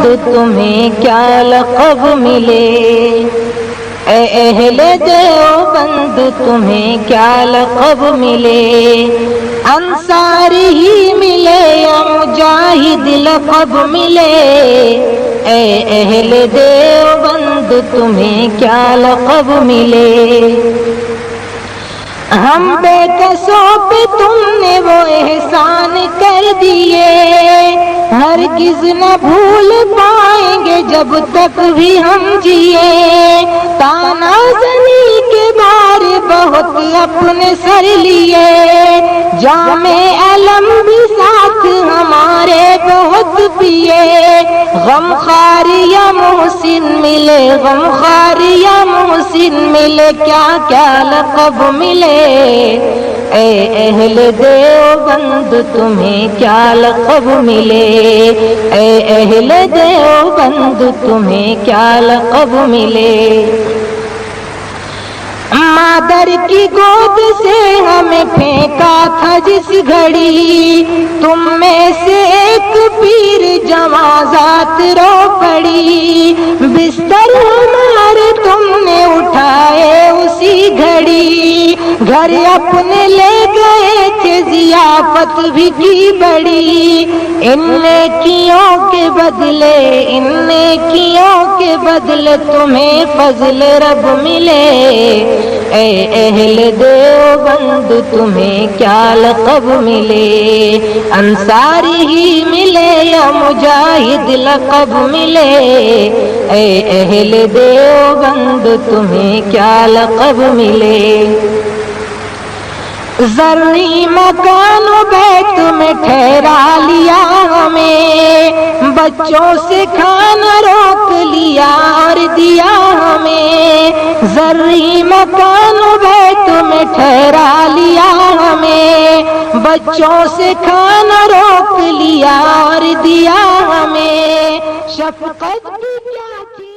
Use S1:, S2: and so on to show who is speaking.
S1: بند تمہیں کیا لقب ملے، اے اہل دیوبند تمہیں کیا لقب ملے، انصاری ہی ملے یا مجاہد لقب ملے، اے اہل دیوبند تمہیں کیا لقب ملے، ہم بے کسوں پہ تم نے وہ احسان کر دیے، ہرگز نہ بھول پائیں گے جب تک بھی ہم جیے، تانا زنی کے بار بہت اپنے سر لیے، جام علم بھی ساتھ ہمارے بہت پیے، غم خوار یا محسن ملے، غم خوار یا محسن ملے، کیا کیا لقب ملے، اے اہل دیوبند تمہیں کیا لقب ملے، اے اہل دیوبند تمہیں کیا لقب ملے، مادر کی گود سے ہمیں پھینکا تھا جس گھڑی، تم میں سے ایک پیر جوازات رو پڑی، بستر ہمارے تم نے اٹھائے اسی گھڑی، گھر اپنے لے گئے تھے ضیافت بھی کی بڑی، ان نیکیوں کے بدلے، ان نیکیوں کے بدلے تمہیں فضل رب ملے، اے اہل دیوبند تمہیں کیا لقب ملے، انصاری ہی ملے یا مجاہد لقب ملے، اے اہل دیوبند تمہیں کیا لقب ملے، زرعی مکان و بیت میں ٹھہرا لیا ہمیں، بچوں سے کھانا روک لیا اور دیا ہمیں، زرعی مکان و بیت میں ٹھہرا لیا ہمیں، بچوں سے کھانا روک لیا اور دیا ہمیں، شفقت بھی کیا کی